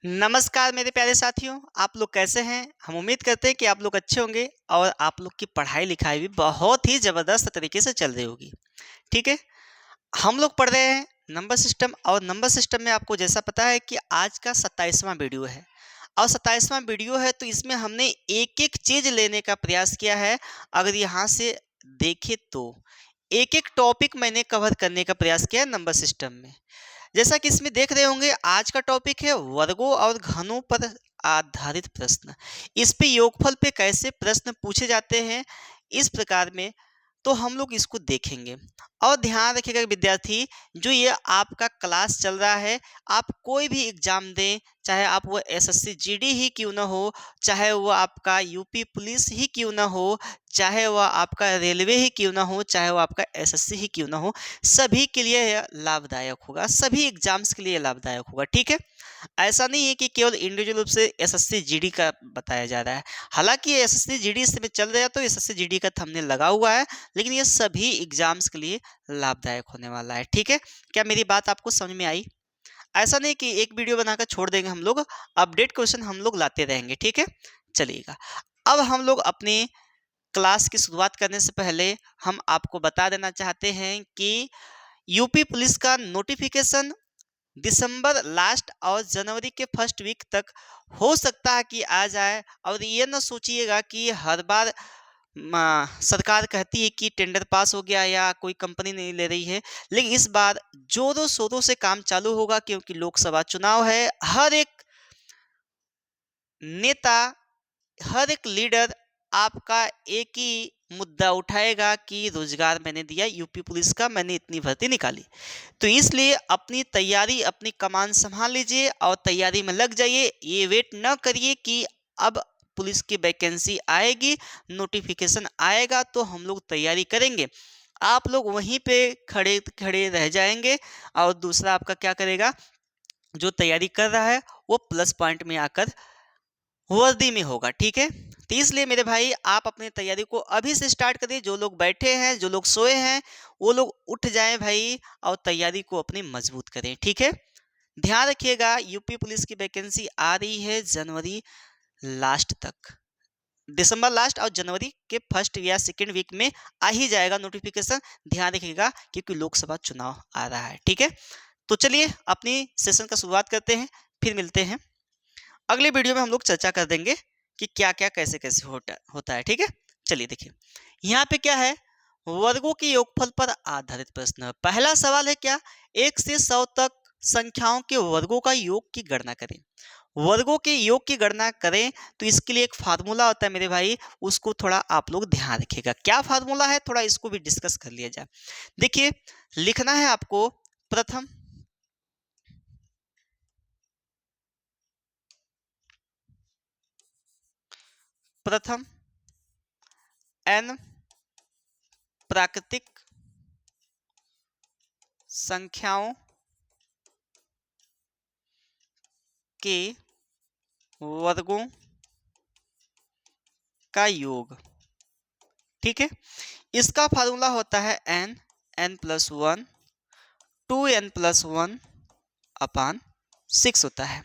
नमस्कार मेरे प्यारे साथियों, आप लोग कैसे हैं? हम उम्मीद करते हैं कि आप लोग अच्छे होंगे और आप लोग की पढ़ाई-लिखाई भी बहुत ही ज़बरदस्त तरीके से चल रही होगी, ठीक है? हम लोग पढ़ रहे हैं नंबर सिस्टम और नंबर सिस्टम में आपको जैसा पता है कि आज का 27वां वीडियो है और 27वां वीडियो है तो इसमें हमने एक-एक चीज़ लेने का प्रयास किया है। अगर यहाँ से देखें तो एक-एक टॉपिक मैंने कवर करने का प्रयास किया है नंबर सिस्टम में। जैसा कि इसमें देख रहे होंगे आज का टॉपिक है वर्गों और घनों पर आधारित प्रश्न। इस पे योगफल पे कैसे प्रश्न पूछे जाते हैं इस प्रकार में तो हम लोग इसको देखेंगे। और ध्यान रखिएगा विद्यार्थी, जो ये आपका क्लास चल रहा है, आप कोई भी एग्जाम दें, चाहे आप वो एसएससी जीडी ही क्यों ना हो, चाहे वो आपका यूपी पुलिस ही क्यों ना हो, चाहे वह आपका रेलवे ही क्यों ना हो, चाहे वो आपका एसएससी ही क्यों ना हो, सभी के लिए यह लाभदायक होगा, सभी एग्जाम्स के लिए लाभदायक होगा, ठीक है? ऐसा नहीं है कि केवल इंडिविजुअल रूप से एसएससी जीडी का बताया जा रहा है। हालांकि एसएससी जीडी इस समय चल रहा है तो एसएससी जीडी का थंबनेल लगा हुआ है, लेकिन ये सभी एग्जाम्स के लिए लाभदायक होने वाला है, ठीक है? क्या मेरी बात आपको समझ में आई? ऐसा नहीं कि एक वीडियो बनाकर छोड़ देंगे हम लोग, अपडेट क्वेश्चन हम लोग लाते रहेंगे, ठीक है? चलिएगा, अब हम लोग अपने क्लास की शुरुआत करने से पहले हम आपको बता देना चाहते हैं कि यूपी पुलिस का नोटिफिकेशन दिसंबर लास्ट और जनवरी के फर्स्ट वीक तक हो सकता है कि आ जाए। और ये ना सोचिएगा कि हर बार सरकार कहती है कि टेंडर पास हो गया या कोई कंपनी नहीं ले रही है, लेकिन इस बार जोरों शोरों से काम चालू होगा क्योंकि लोकसभा चुनाव है। हर एक नेता, हर एक लीडर आपका एक ही मुद्दा उठाएगा कि रोजगार मैंने दिया, यूपी पुलिस का मैंने इतनी भर्ती निकाली। तो इसलिए अपनी तैयारी, अपनी कमान संभाल लीजिए और तैयारी में लग जाइए। ये वेट न करिए कि अब पुलिस की वैकेंसी आएगी, नोटिफिकेशन आएगा तो हम लोग तैयारी करेंगे। आप लोग वहीं पे खड़े खड़े रह जाएंगे और दूसरा आपका क्या करेगा, जो तैयारी कर रहा है वो प्लस पॉइंट में आकर वर्दी में होगा, ठीक है? तो इसलिए मेरे भाई आप अपनी तैयारी को अभी से स्टार्ट करिए। जो लोग बैठे हैं, जो लोग सोए हैं, वो लोग उठ जाएं भाई और तैयारी को अपनी मजबूत करें, ठीक है? ध्यान रखिएगा, यूपी पुलिस की वैकेंसी आ रही है जनवरी लास्ट तक, दिसंबर लास्ट और जनवरी के फर्स्ट या सेकेंड वीक में आ ही जाएगा नोटिफिकेशन। ध्यान रखिएगा क्योंकि लोकसभा चुनाव आ रहा है, ठीक है? तो चलिए अपनी सेशन का शुरुआत करते हैं, फिर मिलते हैं अगले वीडियो में। हम लोग चर्चा कर देंगे कि क्या क्या कैसे कैसे होता है, ठीक है? चलिए देखिए, यहाँ पे क्या है, वर्गों के योगफल पर आधारित प्रश्न। पहला सवाल है क्या, 1 से 100 तक संख्याओं के वर्गों का योग की गणना करें। वर्गों के योग की गणना करें तो इसके लिए एक फार्मूला होता है मेरे भाई, उसको थोड़ा आप लोग ध्यान रखिएगा। क्या फार्मूला है, थोड़ा इसको भी डिस्कस कर लिया जाए। देखिए, लिखना है आपको प्रथम प्रथम n प्राकृतिक संख्याओं के वर्गों का योग, ठीक है? इसका फार्मूला होता है n+1 2n+1 अपान 6 होता है।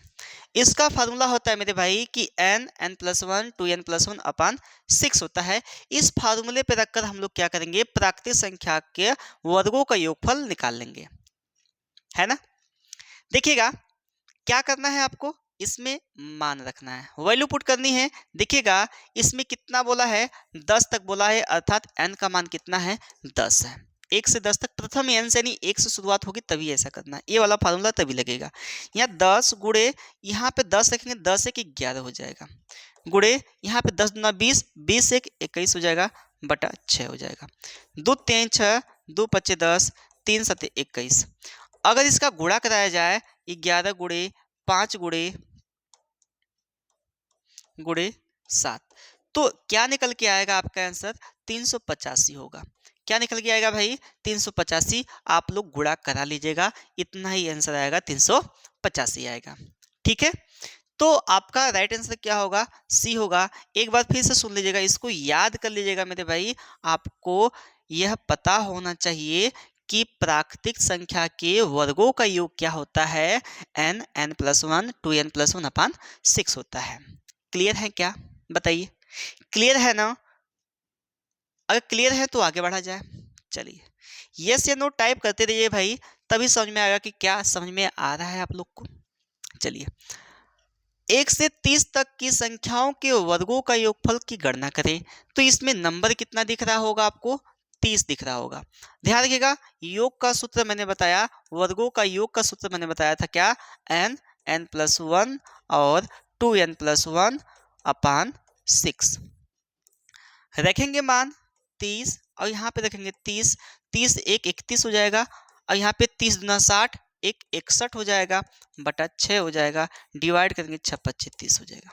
इसका फार्मूला होता है मेरे भाई कि n+1 2n+1 अपान 6 होता है। इस फार्मूले पे रखकर हम लोग क्या करेंगे, प्राकृतिक संख्या के वर्गों का योगफल निकाल लेंगे, है ना? देखिएगा, क्या करना है आपको, इसमें मान रखना है, वैल्यू पुट करनी है। देखिएगा, इसमें कितना बोला है, 10 तक बोला है, अर्थात n का मान कितना है, 10 है। 1 से 10 तक प्रथम n से नहीं 1 से शुरुआत होगी तभी ऐसा करना है, ये वाला फार्मूला तभी लगेगा। यहाँ 10 गुड़े, यहाँ पे 10 रखेंगे, 10 एक 11 हो जाएगा, गुड़े यहाँ पे 10 दूना 20, 20 एक 21 हो जाएगा, बटा 6 हो जाएगा। 2 3 6, 2 5 10, 3 7 21। अगर इसका गुणा कराया जाए, 11 गुड़े 5 गुड़े 7, तो क्या निकल के आएगा आपका आंसर, 385 होगा। क्या निकल के आएगा भाई, 385। आप लोग गुणा करा लीजिएगा, इतना ही आंसर आएगा, 385 आएगा, ठीक है? तो आपका राइट आंसर क्या होगा, सी होगा। एक बार फिर से सुन लीजिएगा, इसको याद कर लीजिएगा मेरे भाई। आपको यह पता होना चाहिए कि प्राकृतिक संख्या के वर्गों का योग क्या होता है, n n+1 2n+1 अपान 6 होता है। क्लियर है क्या, बताइए, क्लियर है ना? अगर क्लियर है तो आगे बढ़ा जाए। चलिए यस या नो टाइप करते रहिए भाई, तभी समझ में आएगा कि क्या समझ में आ रहा है आप लोग को। चलिए 1 से 30 तक की संख्याओं के वर्गों का योगफल की गणना करें। तो इसमें नंबर कितना दिख रहा होगा आपको, 30 दिख रहा होगा। ध्यान रखिएगा, योग का सूत्र मैंने बताया, वर्गों का योग का सूत्र मैंने बताया था क्या, n n+1 और 2n+1 अपान 6। रखेंगे मान 30 और यहाँ पे रखेंगे 30, 30 एक 31 हो जाएगा और यहाँ पे 30 दूना 60, एक 61 हो जाएगा, बटा 6 हो जाएगा, डिवाइड करेंगे 6 25 30 हो जाएगा।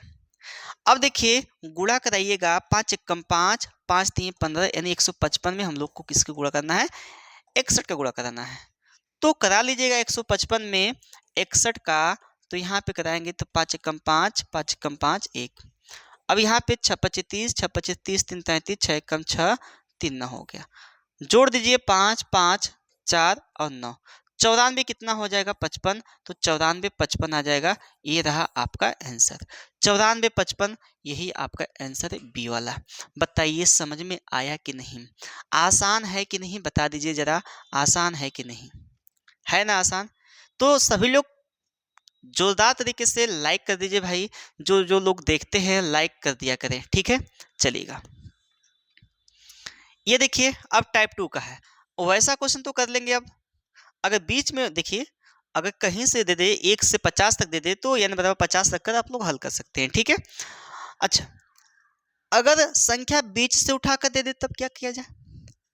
अब देखिए गुणा कराइएगा, 5 एकम 5, 5 3 15, यानी 155 में हम लोग को किसके गुणा करना है, 61 का गुणा कराना है। तो करा लीजिएगा 155 में 61 का, तो यहाँ पे कराएंगे तो 5 एकम 5, 5 एकम 5 1। अब यहाँ पे 6 25 30, 6 25 30 3 33, 6 एकम 6 3 9 हो गया। जोड़ दीजिए 5 5 4 और 9, 94 कितना हो जाएगा 55, तो 94 55 आ जाएगा। ये रहा आपका आंसर 94 55, यही आपका आंसर है बी वाला। बताइए समझ में आया कि नहीं, आसान है कि नहीं, बता दीजिए जरा, आसान है कि नहीं, है ना आसान? तो सभी लोग जोरदार तरीके से लाइक कर दीजिए भाई, जो जो लोग देखते हैं लाइक कर दिया करें, ठीक है। चलिएगा ये देखिए अब टाइप 2 का है, वैसा क्वेश्चन तो कर लेंगे। अब अगर बीच में देखिए, अगर कहीं से दे दे 1 से 50 तक दे दे तो यानी बराबर 50 तक कर आप लोग हल कर सकते हैं, ठीक है। अच्छा अगर संख्या बीच से उठा कर दे दे तब क्या किया जाए,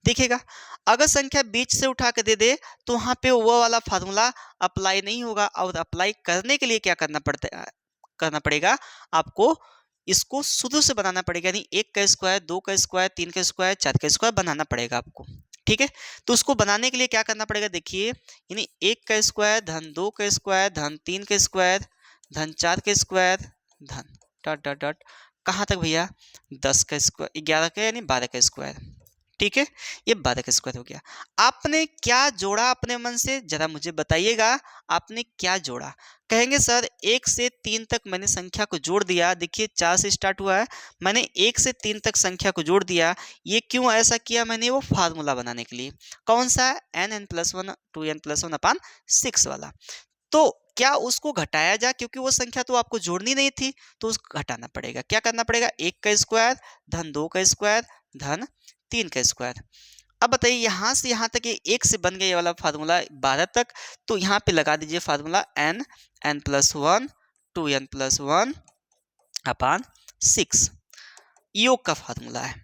देखिएगा अगर संख्या बीच से उठा कर दे दे तो वहां पे वो वाला फार्मूला अप्लाई नहीं होगा, और अप्लाई करने के लिए क्या करना पड़ेगा आपको, इसको शुरू से बनाना पड़ेगा, यानी 1 का स्क्वायर 2 का स्क्वायर 3 का स्क्वायर 4 का स्क्वायर बनाना पड़ेगा आपको, ठीक है। तो उसको बनाने के लिए क्या करना पड़ेगा, देखिए यानी 1 का स्क्वायर धन 2 का स्क्वायर धन 3 का स्क्वायर धन 4 का स्क्वायर धन डॉट डॉट डॉट कहाँ तक भैया 10 का स्क्वायर 11 का यानी 12 का स्क्वायर, ठीक है। ये 12 का स्क्वायर हो गया। आपने क्या जोड़ा अपने मन से, जरा मुझे बताइएगा, आपने क्या जोड़ा। कहेंगे सर 1 से 3 तक मैंने संख्या को जोड़ दिया, देखिए 4 से स्टार्ट हुआ है, मैंने 1 से 3 तक संख्या को जोड़ दिया। ये क्यों ऐसा किया मैंने, वो फार्मूला बनाने के लिए, कौन सा, n+1 2n+1 अपान 6 वाला। तो क्या उसको घटाया जाए, क्योंकि वो संख्या तो आपको जोड़नी नहीं थी, तो उसको घटाना पड़ेगा। क्या करना पड़ेगा, 1 का स्क्वायर धन 2 का स्क्वायर धन 3 का स्क्वायर। अब बताइए यहाँ से यहाँ तक ये 1 से बन गया ये वाला फार्मूला 12 तक, तो यहाँ पे लगा दीजिए फार्मूला n+1 2n+1 अपान 6, योग का फार्मूला है,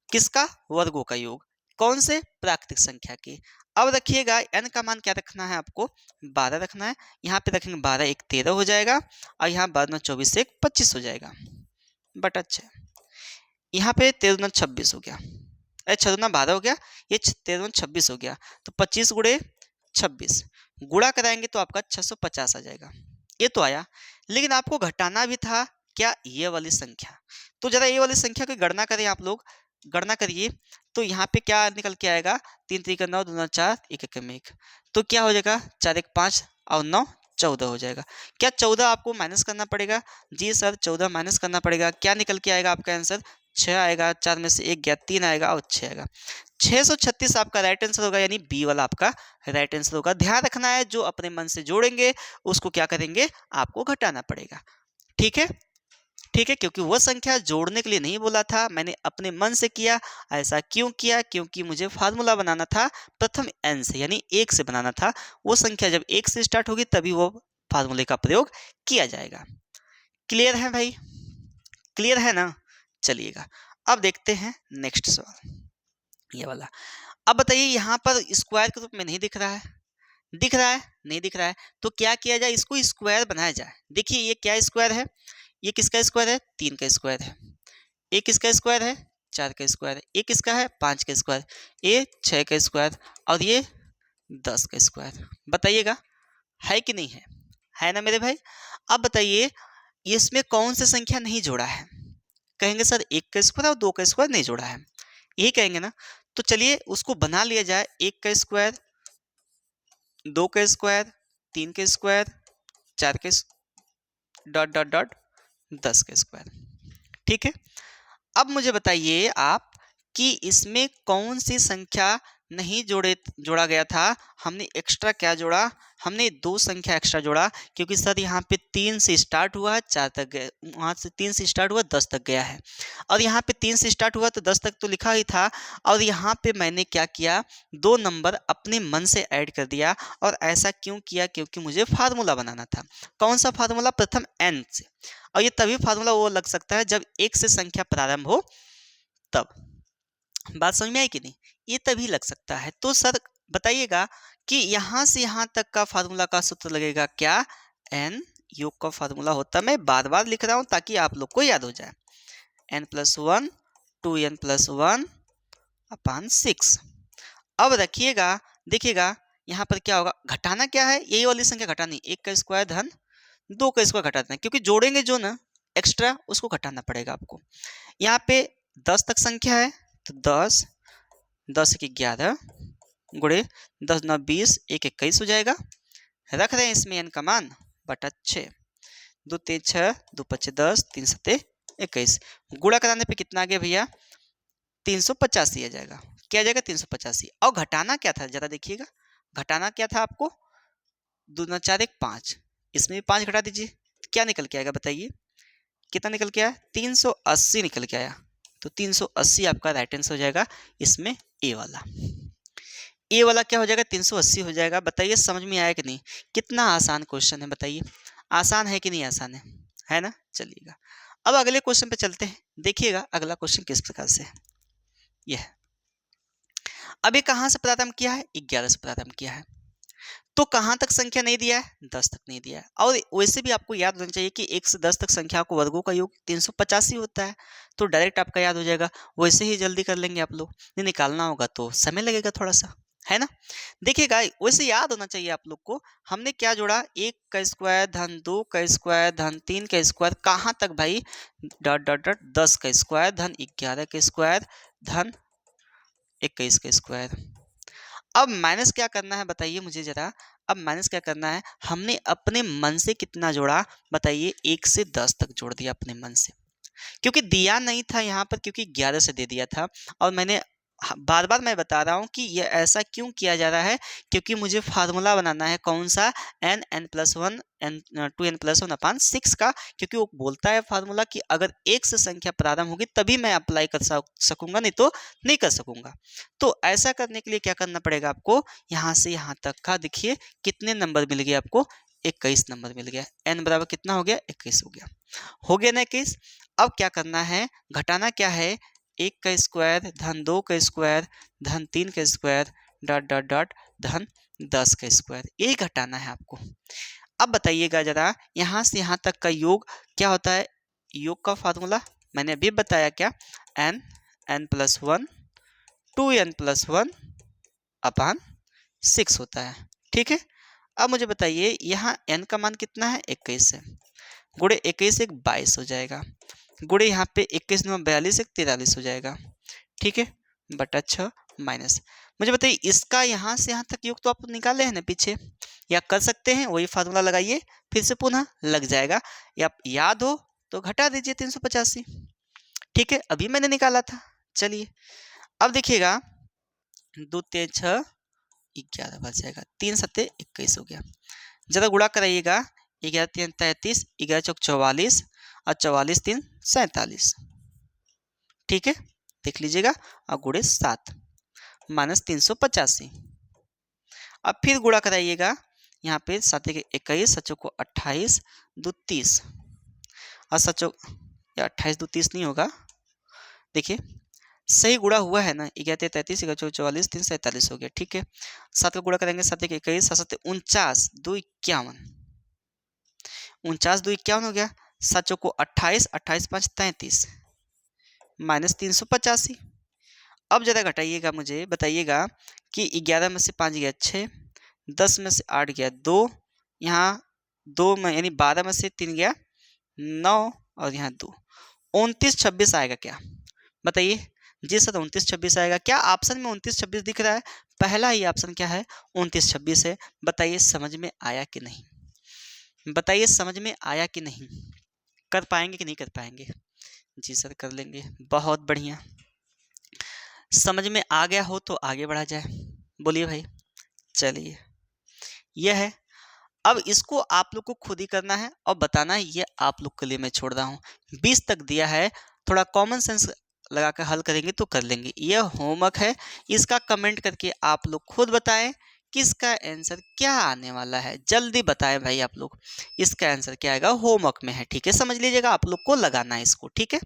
किसका, वर्गों का योग, कौन से, प्राकृतिक संख्या के। अब रखिएगा n का मान क्या रखना है आपको, 12 रखना है। यहाँ पे रखेंगे 12 1 13 हो जाएगा, और यहाँ 12 24 से 1 25 हो जाएगा, बट अच्छा यहाँ पे 13 26 हो गया, 6 दूना 12 हो गया, ये 13 26 हो गया, तो 25 गुणे 26 गुणा कराएंगे तो आपका 650 आ जाएगा। ये तो आया, लेकिन आपको घटाना भी था क्या, ये वाली संख्या। तो जरा ये वाली संख्या की गणना करें, आप लोग गणना करिए, तो यहाँ पे क्या निकल के आएगा, 3 3 9 2 4 1 1 1, तो क्या हो जाएगा 4 1 5 और 9 14 हो जाएगा। क्या 14 आपको माइनस करना पड़ेगा, जी सर 14 माइनस करना पड़ेगा। क्या निकल के आएगा आपका आंसर, 6 आएगा, 4 में से 1 गया 3 आएगा और 6 आएगा, 636 आपका राइट आंसर होगा, यानी बी वाला आपका राइट आंसर होगा। ध्यान रखना है, जो अपने मन से जोड़ेंगे उसको क्या करेंगे, आपको घटाना पड़ेगा, ठीक है, ठीक है। क्योंकि वो संख्या जोड़ने के लिए नहीं बोला था, मैंने अपने मन से किया। ऐसा क्यों किया, क्योंकि मुझे फार्मूला बनाना था प्रथम n से, यानी 1 से बनाना था। वो संख्या जब 1 से स्टार्ट होगी तभी वो फार्मूले का प्रयोग किया जाएगा। क्लियर है भाई, क्लियर है ना। चलिएगा अब देखते हैं नेक्स्ट सवाल, ये वाला। अब बताइए यहाँ पर स्क्वायर के रूप में नहीं दिख रहा है, दिख रहा है, नहीं दिख रहा है, तो क्या किया जाए, इसको स्क्वायर बनाया जाए। देखिए ये क्या स्क्वायर है, ये किसका स्क्वायर है, 3 का स्क्वायर है, ये किसका स्क्वायर है, 4 का स्क्वायर है, ये किसका है, 5 का स्क्वायर, ये 6 का स्क्वायर और ये 10 का स्क्वायर। बताइएगा है कि नहीं है ना मेरे भाई। अब बताइए इसमें कौन सी संख्या नहीं जोड़ा है, कहेंगे सर 1 का स्क्वायर और 2 का स्क्वायर नहीं जोड़ा है, यही कहेंगे ना। तो चलिए उसको बना लिया जाए, 1 का स्क्वायर 2 का स्क्वायर, 3 का स्क्वायर, 4 के डॉट डॉट डॉट 10 का स्क्वायर। ठीक है, अब मुझे बताइए आप कि इसमें कौन सी संख्या नहीं जोड़ा गया था। हमने एक्स्ट्रा क्या जोड़ा, हमने दो संख्या एक्स्ट्रा जोड़ा, क्योंकि सर यहाँ पे 3 से स्टार्ट हुआ 4 तक गया, वहाँ से 3 से स्टार्ट हुआ 10 तक गया है, और यहाँ पे 3 से स्टार्ट हुआ तो 10 तक तो लिखा ही था, और यहाँ पे मैंने क्या किया, 2 नंबर अपने मन से ऐड कर दिया। और ऐसा क्यों किया, क्योंकि मुझे फार्मूला बनाना था। कौन सा फार्मूला, प्रथम n से, और ये तभी फार्मूला वो लग सकता है जब 1 से संख्या प्रारंभ हो तब। बात समझ में आई कि नहीं, ये तभी लग सकता है। तो सर बताइएगा कि यहाँ से यहाँ तक का फार्मूला का सूत्र लगेगा क्या, n योग का फार्मूला होता है, मैं बार बार लिख रहा हूँ ताकि आप लोग को याद हो जाए, n+1 2n+1 अपान 6। अब रखिएगा, देखिएगा यहाँ पर क्या होगा, घटाना क्या है, यही वाली संख्या घटानी, 1 का स्क्वायर धन 2 का स्क्वायर घटाना है, क्योंकि जोड़ेंगे जो ना एक्स्ट्रा उसको घटाना पड़ेगा आपको। यहाँ पे 10 तक संख्या है तो 10, 10 की 11 गुणे 10 9 20, 1 21 हो जाएगा। रख रहे हैं इसमें n का मान बटा 6, 2 3 6, 2 5 10, 3 7 21। गुणा कराने पे कितना आ गया भैया, 385 आ जाएगा। क्या आ जाएगा, 385। और घटाना क्या था जरा देखिएगा, घटाना क्या था आपको, 2 9 4 1 5, इसमें भी 5 घटा दीजिए, क्या निकल के आएगा बताइए, कितना निकल के आया, 380 निकल के आया। तो 380 आपका राइट आंसर हो जाएगा इसमें, ए वाला। ए वाला क्या हो जाएगा, 380 हो जाएगा। बताइए समझ में आया कि नहीं, कितना आसान क्वेश्चन है, बताइए आसान है कि नहीं आसान है ना। चलिएगा अब अगले क्वेश्चन पे चलते हैं, देखिएगा अगला क्वेश्चन किस प्रकार से है। यह अब ये कहाँ से प्रारंभ किया है, 11 से प्रारंभ किया है, तो कहाँ तक संख्या नहीं दिया है, 10 तक नहीं दिया है। और वैसे भी आपको याद होना चाहिए कि 1 से 10 तक संख्या को वर्गों का योग 385 होता है, तो डायरेक्ट आपका याद हो जाएगा। वैसे ही जल्दी कर लेंगे आप लोग, नहीं निकालना होगा तो समय लगेगा थोड़ा सा, है ना। देखिएगा वैसे याद होना चाहिए आप लोग को, हमने क्या जोड़ा, 1 का स्क्वायर धन 2 का स्क्वायर धन 3 का स्क्वायर, कहाँ तक भाई, डॉट डॉट डॉट 10 का स्क्वायर धन 11 का स्क्वायर धन 21 का स्क्वायर। अब माइनस क्या करना है बताइए मुझे जरा, अब माइनस क्या करना है, हमने अपने मन से कितना जोड़ा बताइए, 1 से 10 तक जोड़ दिया अपने मन से, क्योंकि दिया नहीं था यहाँ पर, क्योंकि 11 से दे दिया था। और मैंने बार बार मैं बता रहा हूँ कि ये ऐसा क्यों किया जा रहा है, क्योंकि मुझे फार्मूला बनाना है कौन सा, n+1 2n+1 अपान 6 का, क्योंकि वो बोलता है फार्मूला कि अगर 1 से संख्या प्रारंभ होगी तभी मैं अप्लाई कर सकूंगा, नहीं तो नहीं कर सकूंगा। तो ऐसा करने के लिए क्या करना पड़ेगा आपको, यहाँ से यहाँ तक का देखिए कितने नंबर मिल गए आपको, 21 नंबर मिल गया। n बराबर कितना हो गया, 21 हो गया ना 21। अब क्या करना है, घटाना क्या है, 1 का स्क्वायर धन 2 का स्क्वायर धन 3 का स्क्वायर डॉट डॉट डॉट धन 10 का स्क्वायर, यही घटाना है आपको। अब बताइएगा जरा, यहाँ से यहाँ तक का योग क्या होता है, योग का फार्मूला मैंने अभी बताया क्या, n+1 2n+1 अपान 6 होता है। ठीक है, अब मुझे बताइए यहाँ n का मान कितना है, 21 है, गुणे 21 एक 22 हो जाएगा, गुणे यहाँ पे 21 9 42 एक 43 हो जाएगा। ठीक है, बटा 6 माइनस, मुझे बताइए इसका यहाँ से यहाँ तक योग तो आप निकाले हैं ना पीछे, या कर सकते हैं, वही फार्मूला लगाइए फिर से पुनः लग जाएगा, या याद हो तो घटा दीजिए 385। ठीक है, अभी मैंने निकाला था। चलिए अब देखिएगा, 2 3 6 11 बच जाएगा, 3 7 21 हो गया। जरा गुणा कराइएगा, 11 3 33, 11 चौक 44 और 44 3 47। ठीक है, देख लीजिएगा, और गुणे 7 माइनस 385। अब फिर गुणा कराइएगा, यहाँ पे 7 के 21, सचो को 28, 2 30 और सचो, या 28 2 30 नहीं होगा, देखिए सही गुणा हुआ है ना, 11 33 11 चौक 44 3 47 हो गया। ठीक है, 7 का गुणा करेंगे, 7 के 21 7 49 2 51, 49 2 51 हो गया, सचो को 28 28 5 33 माइनस 385। अब जरा घटाइएगा, मुझे बताइएगा कि 11 में से 5 गया 6, 10 में से 8 गया 2, यहाँ 2 में यानी 12 में से 3 गया 9 और यहाँ 2, 29 26 आएगा क्या बताइए, जी सर 29-26 आएगा। क्या ऑप्शन में 29-26 दिख रहा है? पहला ही ऑप्शन क्या है? 29-26 है। बताइए समझ में आया कि नहीं? बताइए समझ में आया कि नहीं? कर पाएंगे कि नहीं कर पाएंगे? जी सर कर लेंगे, बहुत बढ़िया। समझ में आ गया हो तो आगे बढ़ा जाए, बोलिए भाई। चलिए यह है। अब इसको आप लोग को खुद ही करना है और बताना है, ये आप लोग के लिए मैं छोड़ रहा हूँ। 20 तक दिया है, थोड़ा कॉमन सेंस लगा कर हल करेंगे तो कर लेंगे। यह होमवर्क है, इसका कमेंट करके आप लोग खुद बताएं कि इसका आंसर क्या आने वाला है। जल्दी बताएं भाई आप लोग, इसका आंसर क्या आएगा, होमवर्क में है। ठीक है, समझ लीजिएगा, आप लोग को लगाना है इसको। ठीक है,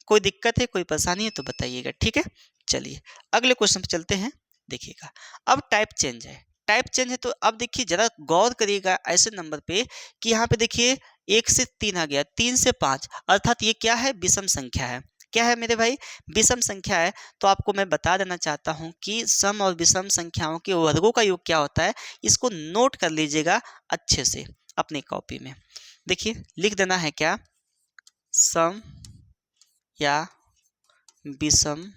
कोई दिक्कत है, कोई परेशानी है तो बताइएगा। ठीक है, चलिए अगले क्वेश्चन पे चलते हैं। देखिएगा, अब टाइप चेंज है। टाइप चेंज है तो अब देखिए जरा गौर करिएगा ऐसे नंबर पे कि यहाँ पे देखिए 1 से 3 आ गया, 3 से 5, अर्थात ये क्या है, विषम संख्या है। क्या है मेरे भाई, विषम संख्या है। तो आपको मैं बता देना चाहता हूँ कि सम और विषम संख्याओं के वर्गों का योग क्या होता है, इसको नोट कर लीजिएगा अच्छे से अपनी कॉपी में। देखिए लिख देना है क्या, सम या विषम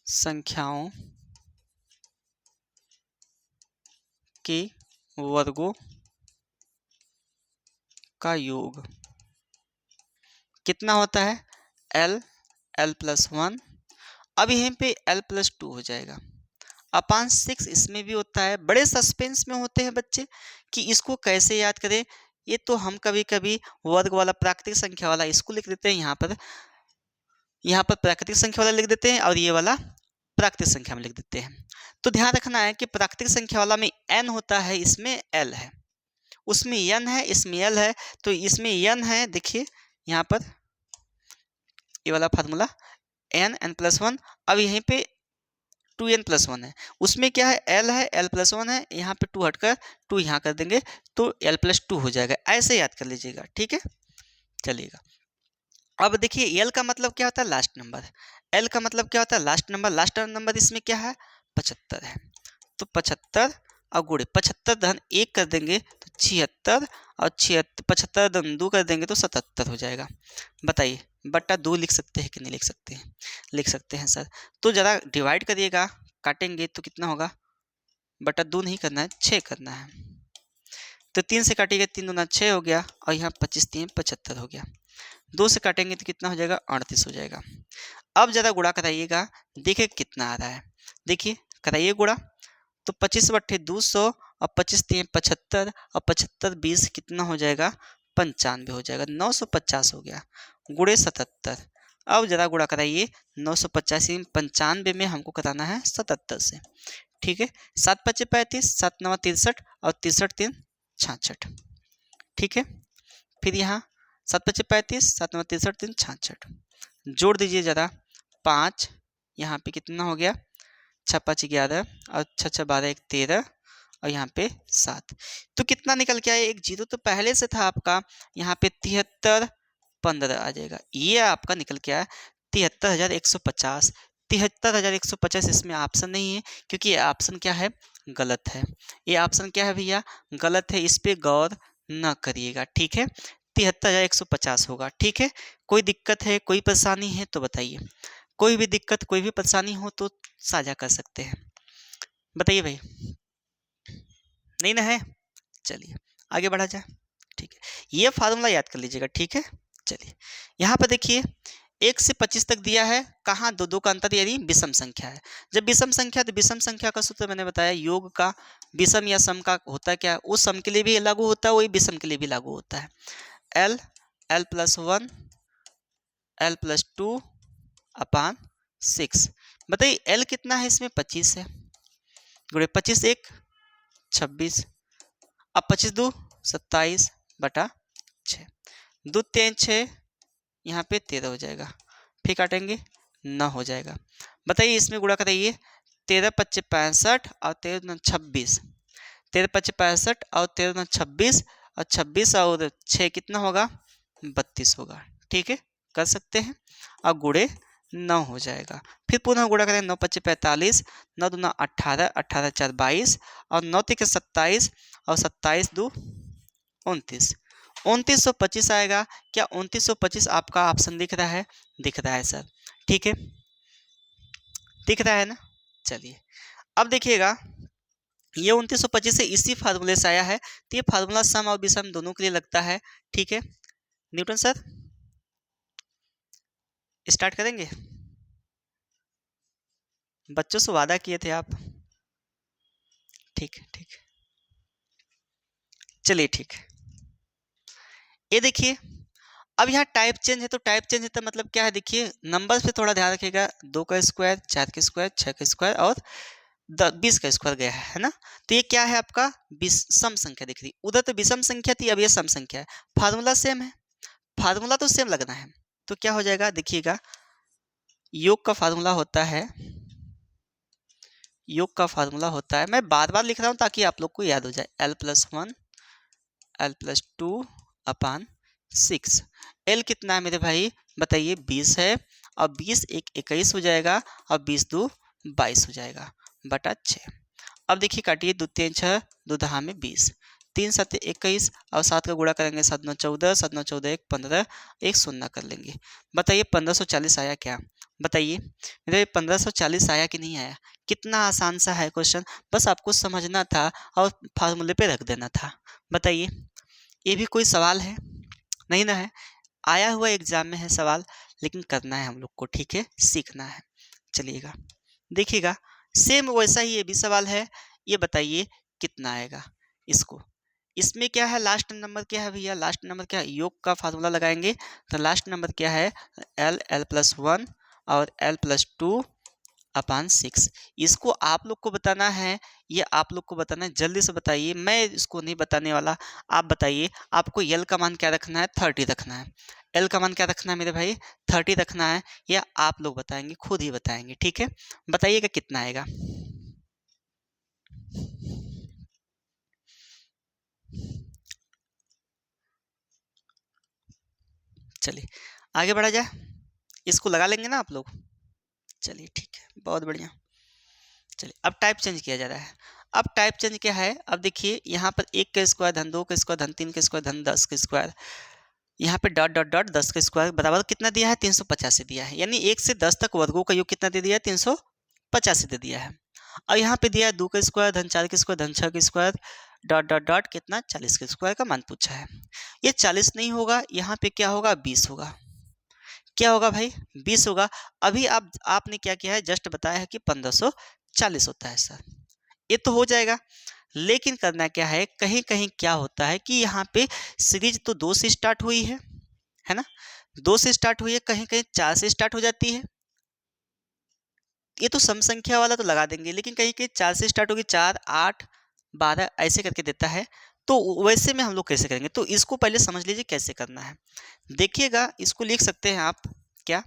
संख्याओं के वर्गों का योग कितना होता है, एल, l+1। अब यहीं पे l+2 हो जाएगा अपान 6। इसमें भी होता है, बड़े सस्पेंस में होते हैं बच्चे कि इसको कैसे याद करें। ये तो हम कभी कभी वर्ग वाला प्राकृतिक संख्या वाला इसको लिख देते हैं, यहाँ पर प्राकृतिक संख्या वाला लिख देते हैं और ये वाला प्राकृतिक संख्या में लिख देते हैं। तो ध्यान रखना है कि प्राकृतिक संख्या वाला में n होता है, इसमें l है, उसमें n है, इसमें l है। तो इसमें n है, देखिए यहाँ पर ये वाला फार्मूला n+1। अब यहीं पे 2n+1 है, उसमें क्या है, l है, l+1 है, यहाँ पे 2 हटकर 2 यहाँ कर देंगे तो l+2 हो जाएगा। ऐसे याद कर लीजिएगा। ठीक है, चलिएगा। अब देखिए l का मतलब क्या होता है, लास्ट नंबर। l का मतलब क्या होता है, लास्ट नंबर। लास्ट नंबर इसमें क्या है, 75 है। तो 75 और गुणे 75 धन 1 कर देंगे तो 76, और 75 धन 2 कर देंगे तो 77 हो जाएगा। बताइए बट्टा 2 लिख सकते हैं कि नहीं लिख सकते हैं? लिख सकते हैं सर। तो ज़रा डिवाइड करिएगा, काटेंगे तो कितना होगा, बट्टा 2 नहीं करना है, 6 करना है। तो 3 से काटिएगा, 3 दूना 6 हो गया, और यहाँ 25 3 75 हो गया। 2 से काटेंगे तो कितना हो जाएगा, 38 हो जाएगा। अब ज़रा गुणा कराइएगा, देखिए कितना आ रहा है। देखिए कराइए गुणा, तो 25 बट्टे 200 और 25 3 75 और 75 20 कितना हो जाएगा, 95 हो जाएगा। 950 हो गया गुणे 77। अब जरा गुणा कराइए, 950 95 में हमको कराना है 77 से। ठीक है, 7 5 35, 7 9 63 और 63 3 66। ठीक है, फिर यहाँ 7 5 35, 7 9 63 3 66 जोड़ दीजिए जरा, 5 यहाँ पे कितना हो गया, 6 5 11 और 6 6 12 1 13 और यहाँ पे 7। तो कितना निकल के आया, एक जीरो तो पहले से था आपका, यहाँ पे 73 15 आ जाएगा। ये आपका निकल के आया 73,150। 73,150 इसमें ऑप्शन नहीं है, क्योंकि ये ऑप्शन क्या है, गलत है। ये ऑप्शन क्या है भैया, गलत है, इस पे गौर न करिएगा। ठीक है, 73,150 होगा। ठीक है, कोई दिक्कत है, कोई परेशानी है तो बताइए। कोई भी दिक्कत, कोई भी परेशानी हो तो साझा कर सकते हैं, बताइए भाई। नहीं ना है, चलिए आगे बढ़ा जाए। ठीक है, ये फार्मूला याद कर लीजिएगा। ठीक है, चलिए यहाँ पर देखिए 1 से 25 तक दिया है, कहाँ, दो दो का अंतर, यानी विषम संख्या है। जब विषम संख्या, तो विषम संख्या का सूत्र मैंने बताया, योग का विषम या सम का होता है क्या, उस सम के लिए भी लागू होता है, वही विषम के लिए भी लागू होता है। l, l+1, l+2 अपान 6। बताइए l कितना है इसमें, 25 है, गुणे 25 1 26। अब 25 2 27 बटा 6, 2 3 6, यहाँ पे 13 हो जाएगा। फिर काटेंगे 9 हो जाएगा। बताइए इसमें गुणा कराइए, 13 25 65 और 13 26, 13 25 65 और 13 26, और 26 और 6 कितना होगा, 32 होगा। ठीक है, कर सकते हैं, और गुणे 9 हो जाएगा। फिर पुनः गुणा करें, 9 25 45, 9 दूना 18, 18 4 22 और 9 3 27 और 27 2 29, 2925 आएगा। क्या 2925 आपका ऑप्शन दिख रहा है? दिख रहा है सर। ठीक है, दिख रहा है ना। चलिए अब देखिएगा, ये 2925 से इसी फार्मूले से आया है, तो ये फार्मूला सम और विषम दोनों के लिए लगता है। ठीक है न्यूटन सर, स्टार्ट करेंगे। बच्चों से वादा किए थे आप। ठीक है ठीक है, चलिए ठीक है। ये देखिए, अब यहाँ टाइप चेंज है, तो टाइप चेंज है तो मतलब क्या है, देखिए नंबर्स पे थोड़ा ध्यान रखिएगा। 2 का स्क्वायर, 4 का स्क्वायर, 6 का स्क्वायर और 20 का स्क्वायर गया है ना। तो ये क्या है आपका सम संख्या दिख रही, उधर तो विषम संख्या थी, अब ये सम संख्या है। फार्मूला सेम है, फार्मूला तो सेम लगना है। तो क्या हो जाएगा देखिएगा, योग का फार्मूला होता है, योग का फार्मूला होता है, मैं बार बार लिख रहा हूँ ताकि आप लोग को याद हो जाए, l+1 l+2 अपान 6। l कितना है मेरे भाई बताइए, 20 है, और 20 एक 21 हो जाएगा, और 20 2 22 हो जाएगा बटा 6। अब देखिए काटिए, 2 3 6, 2 दहा में 20, 3 7 21, और 7 का गुणा करेंगे 7 9 14, 7 9 14 1 15, एक शून्य कर लेंगे। बताइए 1540 आया क्या, बताइए मेरे 1540 आया कि नहीं आया। कितना आसान सा है क्वेश्चन, बस आपको समझना था और फार्मूले पे रख देना था। बताइए ये भी कोई सवाल है नहीं ना है, आया हुआ एग्जाम में है सवाल, लेकिन करना है हम लोग को, ठीक है, सीखना है। चलिएगा देखिएगा, सेम वैसा ही ये भी सवाल है। ये बताइए कितना आएगा इसको, इसमें क्या है, लास्ट नंबर क्या है भैया, लास्ट नंबर क्या है, योग का फार्मूला लगाएंगे तो लास्ट नंबर क्या है, l+1 और l+2 अपान 6। इसको आप लोग को बताना है, ये आप लोग को बताना है, जल्दी से बताइए, मैं इसको नहीं बताने वाला। आप बताइए, आपको l का मान क्या रखना है, 30 रखना है। l का मान क्या रखना है मेरे भाई, 30 रखना है, या आप लोग बताएंगे, खुद ही बताएंगे। ठीक है, बताइएगा कितना आएगा। चलिए आगे बढ़ा जाए, इसको लगा लेंगे ना आप लोग। चलिए ठीक है, बहुत बढ़िया। चलिए अब टाइप चेंज किया जा रहा है। अब टाइप चेंज क्या है, अब देखिए यहाँ पर 1 का स्क्वायर धन 2 का स्क्वायर धन 3 का स्क्वायर धन 10 का स्क्वायर, यहाँ पे डॉट डॉट डॉट 10 का स्क्वायर बराबर कितना दिया है, 385 दिया है, यानी 1 से 10 तक वर्गों का योग कितना दे दिया है, 385 दे दिया है। और यहाँ पे दिया है 2 का स्क्वायर धन 4 का स्क्वायर धन 6 का स्क्वायर डॉट डॉट डॉट कितना, 40 का स्क्वायर का मान पूछा है। ये 40 नहीं होगा, यहाँ पे क्या होगा, 20 होगा। क्या होगा भाई, 20 होगा। अभी आपने क्या किया है, जस्ट बताया है कि 1540 होता है सर, ये तो हो जाएगा। लेकिन करना क्या है, कहीं कहीं क्या होता है कि यहाँ पे सीरीज तो 2 से स्टार्ट हुई है ना, 2 से स्टार्ट हुई है, कहीं कहीं 4 से स्टार्ट हो जाती है। ये तो सम संख्या वाला तो लगा देंगे, लेकिन कहीं कहीं 4 से स्टार्ट होगी, 4 8 12 ऐसे करके देता है। तो वैसे में हम लोग कैसे करेंगे, तो इसको पहले समझ लीजिए कैसे करना है। देखिएगा इसको लिख सकते हैं आप, क्या,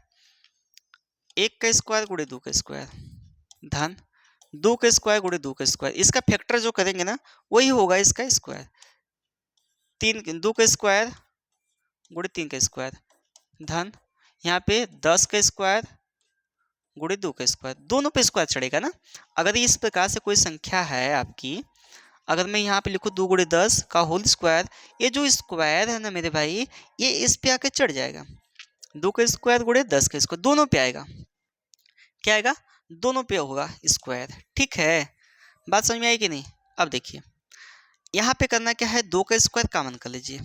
1 का स्क्वायर गुणे 2 का स्क्वायर धन 2 का स्क्वायर गुणे 2 का स्क्वायर, इसका फैक्टर जो करेंगे ना वही होगा इसका स्क्वायर, 2 का स्क्वायर गुणे 3 का स्क्वायर धन यहाँ पे 10 का स्क्वायर गुणे 2 का स्क्वायर, दोनों पे स्क्वायर चढ़ेगा ना। अगर इस प्रकार से कोई संख्या है आपकी, अगर मैं यहाँ पे लिखूँ 2 गुणे 10 का होल स्क्वायर, ये जो स्क्वायर है ना मेरे भाई, ये इस पे आके चढ़ जाएगा, 2 का स्क्वायर गुणे 10 का स्क्वायर, दोनों पे आएगा। क्या आएगा, दोनों पे होगा स्क्वायर। ठीक है, बात समझ में आई कि नहीं। अब देखिए यहाँ पे करना क्या है, 2 का स्क्वायर कॉमन कर लीजिए,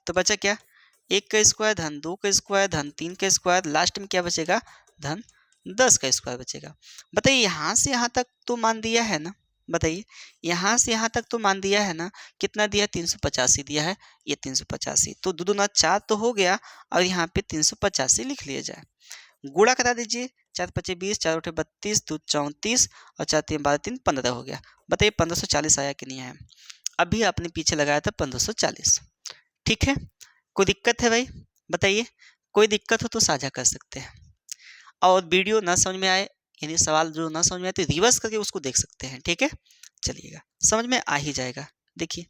तो बचा क्या, 1 का स्क्वायर धन 2 का स्क्वायर धन 3 का स्क्वायर, लास्ट में क्या बचेगा, धन 10 का स्क्वायर बचेगा। बताइए यहाँ से यहाँ तक तो मान दिया है ना, बताइए यहाँ से यहाँ तक तो मान दिया है ना, कितना दिया है, 385 दिया है, ये 385, तो 2 दूना 4 तो हो गया, और यहाँ पे 385 लिख लिया जाए। गुणा करा दीजिए, 4 पचे 20, 4 उठे 32, 2 34, और 4 3 12 3 15 हो गया। बताइए 1540 आया कि नहीं आया। अभी आपने पीछे लगाया था 1540। ठीक है, कोई दिक्कत है भाई, बताइए, कोई दिक्कत हो तो साझा कर सकते हैं। और वीडियो ना समझ में आए, यानी सवाल जो ना समझ में आए तो रिवर्स करके उसको देख सकते हैं। ठीक है, चलिएगा समझ में आ ही जाएगा। देखिए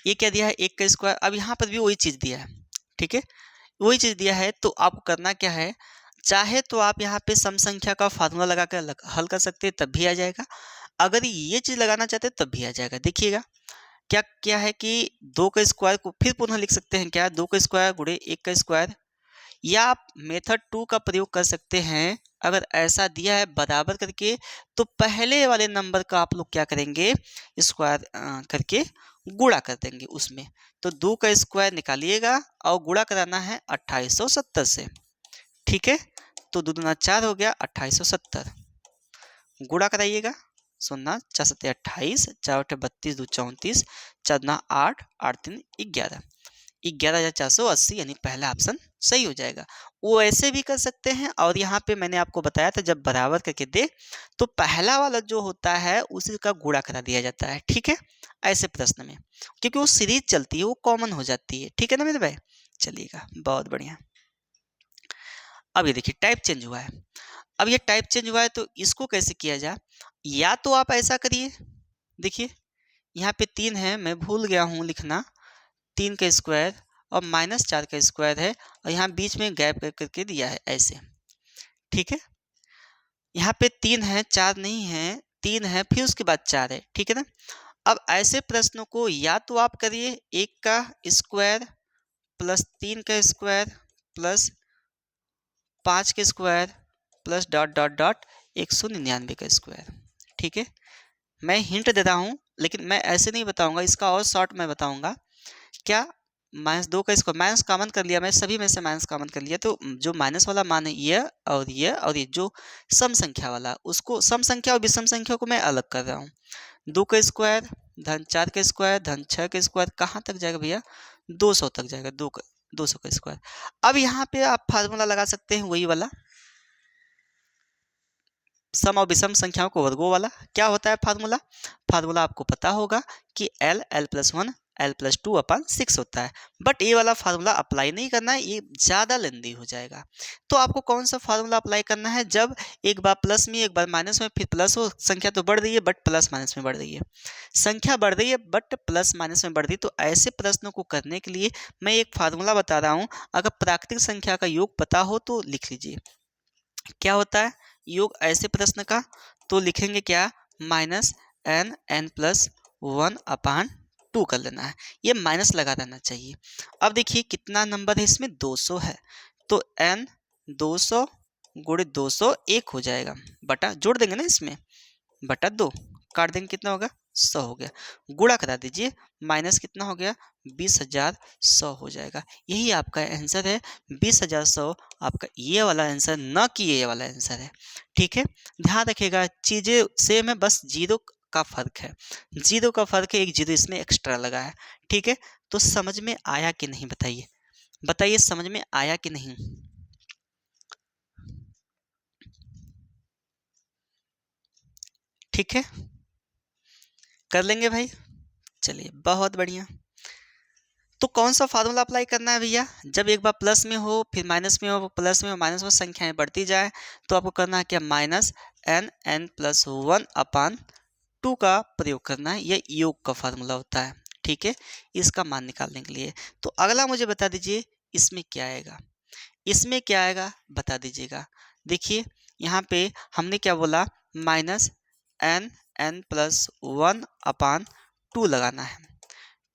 ये क्या दिया है, 1 का स्क्वायर, अब यहाँ पर भी वही चीज़ दिया है। ठीक है, वही चीज़ दिया है, तो आपको करना क्या है, चाहे तो आप यहाँ पे सम संख्या का फार्मूला लगा कर हल कर सकते हैं, तब भी आ जाएगा। अगर ये चीज़ लगाना चाहते हैं तब भी आ जाएगा। देखिएगा क्या क्या है कि 2 का स्क्वायर को फिर पुनः लिख सकते हैं, क्या, 2 का स्क्वायर गुणे 1 का स्क्वायर, या आप मेथड 2 का प्रयोग कर सकते हैं। अगर ऐसा दिया है बराबर करके, तो पहले वाले नंबर का आप लोग क्या करेंगे, स्क्वायर करके गुणा कर देंगे उसमें। तो 2 का स्क्वायर निकालिएगा और गुणा कराना है 2870 से। ठीक है, तो 2 दूना 4 हो गया 2870। गुणा कराइएगा, 0 4 7 28, 4 8 32, 2 34, 4 दूना 8, 8 3 11, 11,480, यानी पहला ऑप्शन सही हो जाएगा। वो ऐसे भी कर सकते हैं, और यहाँ पे मैंने आपको बताया था जब बराबर करके दे तो पहला वाला जो होता है उसी का गुणा करा दिया जाता है। ठीक है, ऐसे प्रश्न में, क्योंकि वो सीरीज चलती है, वो कॉमन हो जाती है। ठीक है ना मेरे भाई, चलिएगा बहुत बढ़िया। अब ये देखिए टाइप चेंज हुआ है। अब ये टाइप चेंज हुआ है तो इसको कैसे किया जाए, या तो आप ऐसा करिए, देखिए यहाँ पे 3 है, मैं भूल गया हूँ लिखना, 3 का स्क्वायर और -4 का स्क्वायर है, और यहाँ बीच में गैप करके दिया है ऐसे। ठीक है, यहाँ पे 3 है, 4 नहीं है, 3 है, फिर उसके बाद 4 है। ठीक है ना, अब ऐसे प्रश्नों को या तो आप करिए 1 का स्क्वायर प्लस 3 का स्क्वायर प्लस 5 के square plus dot dot dot 199 का स्क्वायर। ठीक है, मैं हिंट दे रहा हूँ, लेकिन मैं ऐसे नहीं बताऊंगा, इसका और शॉर्ट मैं बताऊंगा। क्या, -2 का स्क्वायर, माइनस कॉमन कर लिया, मैं सभी में से माइनस कॉमन कर लिया, तो जो माइनस वाला मान है ये जो सम संख्या वाला, उसको सम संख्या और विषम संख्या को मैं अलग कर रहा हूँ। 2 का स्क्वायर धन 4 का स्क्वायर धन 6 का स्क्वायर कहाँ तक जाएगा भैया, 200 तक जाएगा, 200 का स्क्वायर। अब यहाँ पे आप फार्मूला लगा सकते हैं वही वाला, सम और विषम संख्याओं को वर्गों वाला। क्या होता है फार्मूला, फार्मूला आपको पता होगा कि L+1 L+2/6 होता है। बट ये वाला फार्मूला अप्लाई नहीं करना है, ये ज़्यादा लेंदी हो जाएगा। तो आपको कौन सा फार्मूला अप्लाई करना है, जब एक बार प्लस में एक बार माइनस में फिर प्लस हो, संख्या तो बढ़ रही है बट प्लस माइनस में बढ़ रही है, संख्या बढ़ रही है बट प्लस माइनस में बढ़ रही है। तो ऐसे प्रश्नों को करने के लिए मैं एक फार्मूला बता रहा हूँ। अगर प्राकृतिक संख्या का योग पता हो तो लिख लीजिए। क्या होता है योग ऐसे प्रश्न का, तो लिखेंगे क्या, -n+1/2 कर लेना है, ये माइनस लगा देना चाहिए। अब देखिए कितना नंबर है इसमें, 200 है, तो n 200 गुणे 200 1 हो जाएगा, बटा जोड़ देंगे ना इसमें, बटा 2 काट देंगे, कितना होगा 100 हो गया, गुणा करा दीजिए, माइनस कितना हो गया 20,100 हो जाएगा। यही आपका आंसर है 20,100, आपका ये वाला आंसर, न कि ये वाला आंसर है। ठीक है, ध्यान रखिएगा, चीज़ें सेम है, बस जीरो का फर्क है, जीरो का फर्क है, एक जीरो इसमें एक्स्ट्रा लगा है। ठीक है, तो समझ में आया कि नहीं, बताइए बताइए, समझ में आया कि नहीं। ठीक है, कर लेंगे भाई, चलिए बहुत बढ़िया। तो कौन सा फार्मूला अप्लाई करना है भैया, जब एक बार प्लस में हो फिर माइनस में हो, प्लस में हो माइनस में संख्याएं बढ़ती जाए, तो आपको करना है क्या, -n+1/2 का प्रयोग करना है, यह योग का फार्मूला होता है। ठीक है, इसका मान निकालने के लिए। तो अगला मुझे बता दीजिए इसमें क्या आएगा, इसमें क्या आएगा बता दीजिएगा। देखिए यहाँ पे हमने क्या बोला, -n+1/2 लगाना है।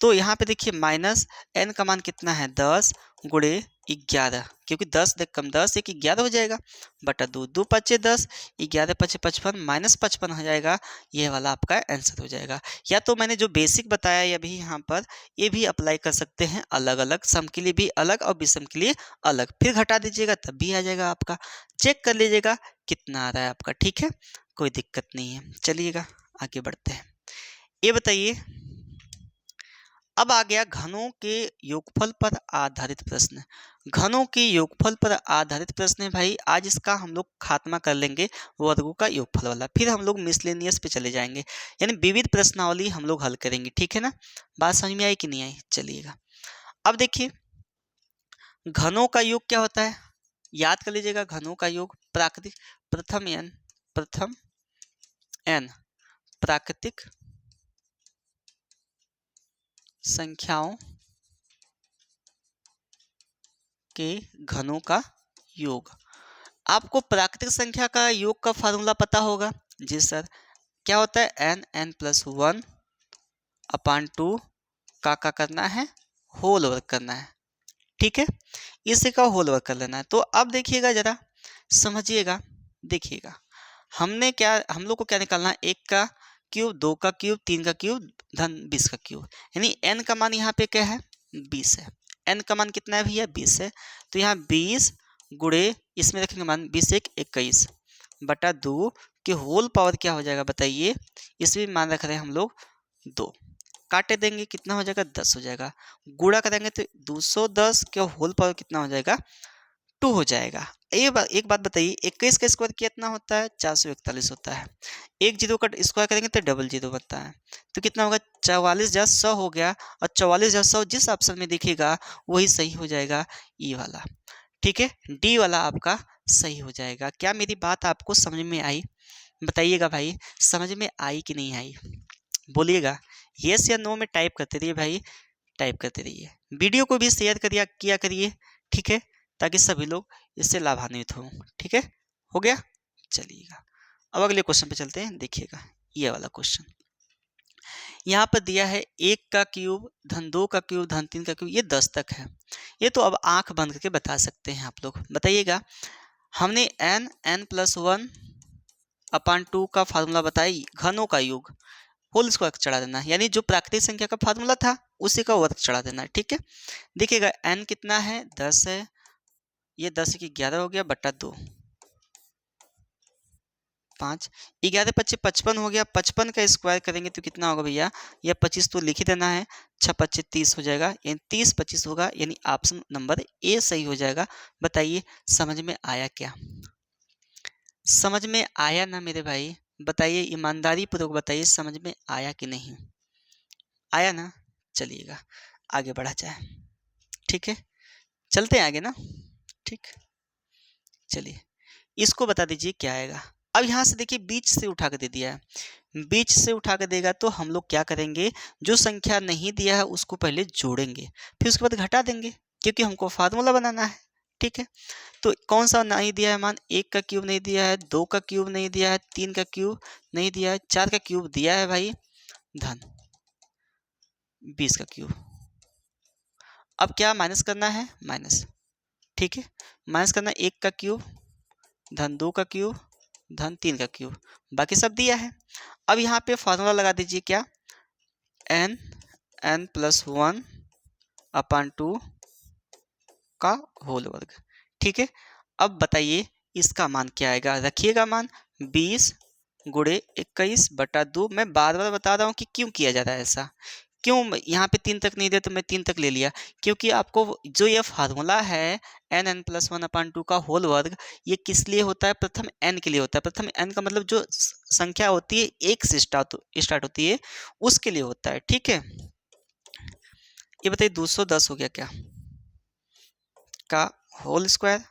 तो यहाँ पे देखिए माइनस n का मान कितना है, 10 गुणे 11, क्योंकि 10 देख कम 10 एक 11 हो जाएगा, बटा 2, 2 पच्चे 10, 11 पच्चे 55, -55 हो जाएगा। ये वाला आपका आंसर हो जाएगा। या तो मैंने जो बेसिक बताया ये भी यहाँ पर, ये भी अप्लाई कर सकते हैं, अलग अलग सम के लिए भी अलग और विषम के लिए अलग, फिर घटा दीजिएगा तब भी आ जाएगा आपका, चेक कर लीजिएगा कितना आ रहा है आपका। ठीक है, कोई दिक्कत नहीं है, चलिएगा आगे बढ़ते हैं। ये बताइए, अब आ गया घनों के योगफल पर आधारित प्रश्न। घनों के योगफल पर आधारित प्रश्न है भाई, आज इसका हम लोग खात्मा कर लेंगे वर्गों का योगफल वाला, फिर हम लोग मिसलेनियस पे चले जाएंगे, यानी विविध प्रश्नावली हम लोग हल करेंगे। ठीक है ना, बात समझ में आई कि नहीं आई, चलिएगा। अब देखिए घनों का योग क्या होता है, याद कर लीजिएगा, घनों का योग प्राकृतिक, प्रथम n प्राकृतिक संख्याओं के घनों का योग। आपको प्राकृतिक संख्या का योग का फार्मूला पता होगा जी सर, क्या होता है, n+1/2 का करना है, होल वर्ग करना है। ठीक है, इसी का होल वर्क कर लेना है। तो अब देखिएगा जरा, समझिएगा, देखिएगा हमने क्या, हम लोग को क्या निकालना है, 1 का क्यूब, 2 का क्यूब, 3 का क्यूब धन 20 का क्यूब, यानी n का मान यहाँ पे क्या है, 20 है। n का मान कितना है भैया, 20 है। तो यहाँ 20 गुणे इसमें रखेंगे मान 20 1 21 बटा 2 के होल पावर क्या हो जाएगा बताइए, इसमें मान रख रहे हैं हम लोग 2, काटे देंगे कितना हो जाएगा, 10 हो जाएगा। गुणा करेंगे तो 210 के होल पावर कितना हो जाएगा, 2 हो जाएगा। एक बात बताइए, 21 का स्क्वायर कितना होता है, 441 होता है। एक जीरो का स्क्वायर करेंगे तो डबल जीरो बनता है, तो कितना होगा, 44,100 हो गया। और 44,100 जिस ऑप्शन में दिखेगा वही सही हो जाएगा, ई वाला। ठीक है, डी वाला आपका सही हो जाएगा। क्या मेरी बात आपको समझ में आई, बताइएगा भाई, समझ में आई कि नहीं आई, बोलिएगा। यस या नो में टाइप करते रहिए भाई, टाइप करते रहिए। वीडियो को भी शेयर किया करिए, ठीक है, ताकि सभी लोग इससे लाभान्वित हों। ठीक है, हो गया, चलिएगा अब अगले क्वेश्चन पे चलते हैं। देखिएगा ये वाला क्वेश्चन यहाँ पर दिया है, 1 का क्यूब धन 2 का क्यूब धन 3 का क्यूब, ये 10 तक है। ये तो अब आंख बंद करके बता सकते हैं आप लोग, बताइएगा। हमने n+1 अपान 2 का फार्मूला बताई, घनों का योग, होल स्क्वायर चढ़ा देना है, यानी जो प्राकृतिक संख्या का फार्मूला था उसी का वर्ग चढ़ा देना है। ठीक है, देखिएगा n कितना है, 10 है, ये 10 की 11 हो गया बटा 2, 5, 11 25 55 हो गया। 55 का स्क्वायर करेंगे तो कितना होगा भैया, यह 25 तो लिख ही देना है, 6 25 30 हो जाएगा, यानी 30 25 होगा, यानी ऑप्शन नंबर ए सही हो जाएगा। बताइए समझ में आया क्या, समझ में आया ना मेरे भाई, बताइए ईमानदारी पूर्वक बताइए, समझ में आया कि नहीं आया ना। चलिएगा आगे बढ़ा जाए, ठीक है, चलते हैं आगे ना। ठीक, चलिए इसको बता दीजिए क्या आएगा। अब यहाँ से देखिए बीच से उठा कर दे दिया है, बीच से उठा कर देगा तो हम लोग क्या करेंगे, जो संख्या नहीं दिया है उसको पहले जोड़ेंगे, फिर उसके बाद घटा देंगे, क्योंकि हमको फार्मूला बनाना है। ठीक है, तो कौन सा नहीं दिया है मान, 1 का क्यूब नहीं दिया है, 2 का क्यूब नहीं दिया है, 3 का क्यूब नहीं दिया है, 4 का क्यूब दिया है भाई, धन 20 का क्यूब। अब क्या माइनस करना है, माइनस, ठीक है, माइनस करना 1 का क्यूब धन 2 का क्यूब धन 3 का क्यूब, बाकी सब दिया है। अब यहाँ पे फार्मूला लगा दीजिए, क्या, n+1 अपान 2 का होल वर्ग। ठीक है, अब बताइए इसका मान क्या आएगा, रखिएगा मान 20 गुणे 21 बटा 2। मैं बार बार बता रहा हूँ कि क्यों किया जा रहा है ऐसा, क्यों यहाँ पे 3 तक नहीं दिया तो मैं 3 तक ले लिया, क्योंकि आपको जो ये फार्मूला है n+1 अपान 2 का होल वर्ग, ये किस लिए होता है, प्रथम n के लिए होता है। प्रथम n का मतलब जो संख्या होती है 1 से स्टार्ट होती है उसके लिए होता है। ठीक है, ये बताइए 210 हो गया क्या का होल स्क्वायर,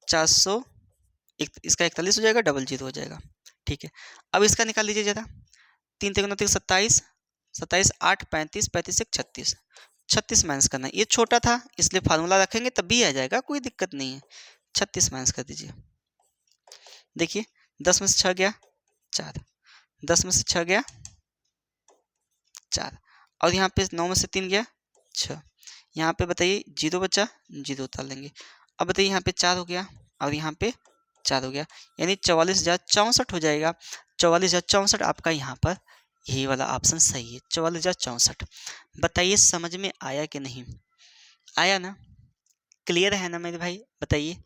400, इसका 41 हो जाएगा, डबल जीरो हो जाएगा। ठीक है, अब इसका निकाल लीजिए जरा, 3 3 9 27, 27 8 35, 35 1 36, 36 माइनस करना है, ये छोटा था इसलिए फार्मूला रखेंगे तब भी आ जाएगा, कोई दिक्कत नहीं है। 36 माइनस कर दीजिए, देखिए 10 में से 6 गया 4, 10 में से 6 गया 4, और यहाँ पे 9 में से 3 गया 6, यहाँ पे बताइए जीरो बचा, जीरो उतार लेंगे। अब बताइए यहाँ पे 4 हो गया और यहाँ पे 4 हो गया, यानी 44,064 हो जाएगा। 44,064 आपका यहाँ पर यही वाला ऑप्शन सही है, 44,064। बताइए समझ में आया कि नहीं आया ना, क्लियर है ना मेरे भाई, बताइए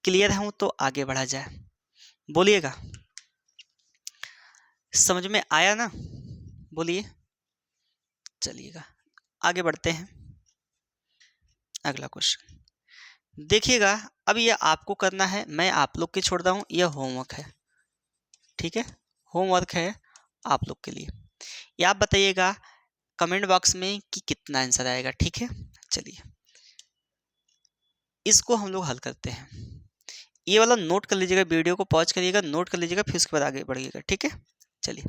क्लियर हूँ तो आगे बढ़ा जाए, बोलिएगा समझ में आया ना, बोलिए। चलिएगा आगे बढ़ते हैं, अगला क्वेश्चन देखिएगा। अब ये आपको करना है, मैं आप लोग के छोड़ रहा हूँ, यह होमवर्क है। ठीक है, होमवर्क है आप लोग के लिए, ये आप बताइएगा कमेंट बॉक्स में कि कितना आंसर आएगा। ठीक है, चलिए इसको हम लोग हल करते हैं। ये वाला नोट कर लीजिएगा, वीडियो को पॉज करिएगा, नोट कर लीजिएगा, फिर उसके बाद आगे बढ़िएगा। ठीक है, चलिए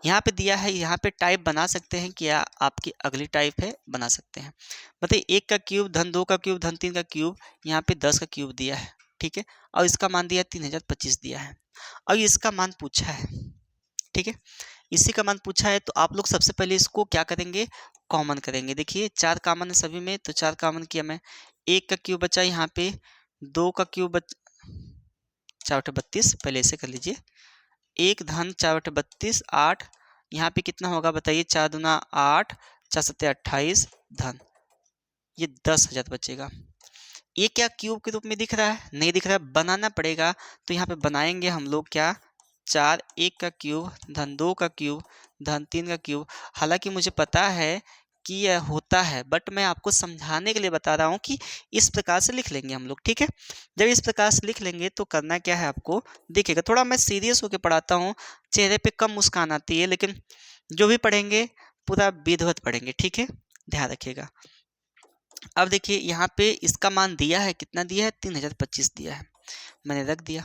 यहाँ पे दिया है, यहाँ पे टाइप बना सकते हैं, क्या आपकी अगली टाइप है, बना सकते हैं। बताइए 1 का क्यूब धन 2 का क्यूब धन 3 का क्यूब, यहाँ पे 10 का क्यूब दिया है। ठीक है, और इसका मान दिया 3025 दिया है, और इसका मान पूछा है। ठीक है, इसी का मान पूछा है, तो आप लोग सबसे पहले इसको क्या करेंगे, कॉमन करेंगे। देखिए 4 कॉमन है सभी में, तो 4 कॉमन किया मैं, 1 का क्यूब बचा यहाँ पे, 2 का क्यूब बच 4/32, पहले ऐसे कर लीजिए, 1 धन 4/32 8, यहाँ पे कितना होगा बताइए, 4 दूना 8, 4 सत्ते 28 धन, ये 10,000 बचेगा। ये क्या क्यूब के रूप में दिख रहा है? नहीं दिख रहा है, बनाना पड़ेगा। तो यहाँ पे बनाएंगे हम लोग क्या, 4 1 का क्यूब धन 2 का क्यूब धन 3 का क्यूब। हालांकि मुझे पता है कि यह होता है, बट मैं आपको समझाने के लिए बता रहा हूँ कि इस प्रकार से लिख लेंगे हम लोग, ठीक है। जब इस प्रकार से लिख लेंगे तो करना क्या है आपको, देखिएगा थोड़ा मैं सीरियस होकर पढ़ाता हूँ, चेहरे पे कम मुस्कान आती है, लेकिन जो भी पढ़ेंगे पूरा विधिवत पढ़ेंगे, ठीक है, ध्यान रखिएगा। अब देखिए यहाँ पे इसका मान दिया है, कितना दिया है, 3025 दिया है, मैंने रख दिया।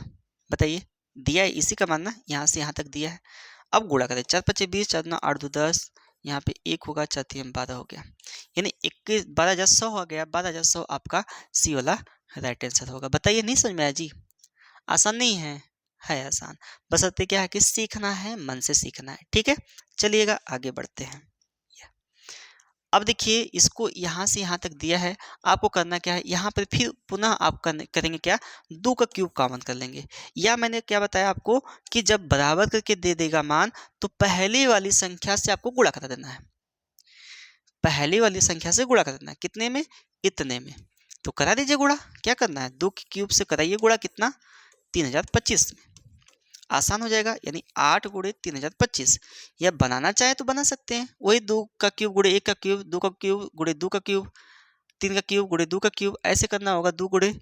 बताइए, दिया है इसी का मान ना, यहाँ से यहाँ तक दिया है। अब गुणा करें, 4 5 20, 4 9 8 2 10, यहाँ पे 1 होगा, 4 3 12 हो गया, यानी 21 12,100 हो गया। 12,100 आपका सी वाला राइट आंसर होगा। बताइए, नहीं समझ में आया जी? आसान नहीं है आसान, बशर्ते क्या है कि सीखना है, मन से सीखना है, ठीक है। चलिएगा आगे बढ़ते हैं। अब देखिए इसको यहाँ से यहाँ तक दिया है, आपको करना क्या है, यहाँ पर फिर पुनः आप करेंगे क्या, 2 का क्यूब कॉमन कर लेंगे। या मैंने क्या बताया आपको कि जब बराबर करके दे देगा मान, तो पहली वाली संख्या से आपको गुणा करा देना है, पहली वाली संख्या से गुणा कर देना है। कितने में, इतने में। तो करा दीजिए गुणा, क्या करना है, 2 के क्यूब से कराइए गुणा, कितना, 3025 में। आसान हो जाएगा, यानी 8 गुणे 3025। या बनाना चाहे तो बना सकते हैं, वही 2 का क्यूब गुणे 1 का क्यूब, 2 का क्यूब गुणे 2 का क्यूब, 3 का क्यूब गुणे 2 का क्यूब, ऐसे करना होगा। 2 गुणे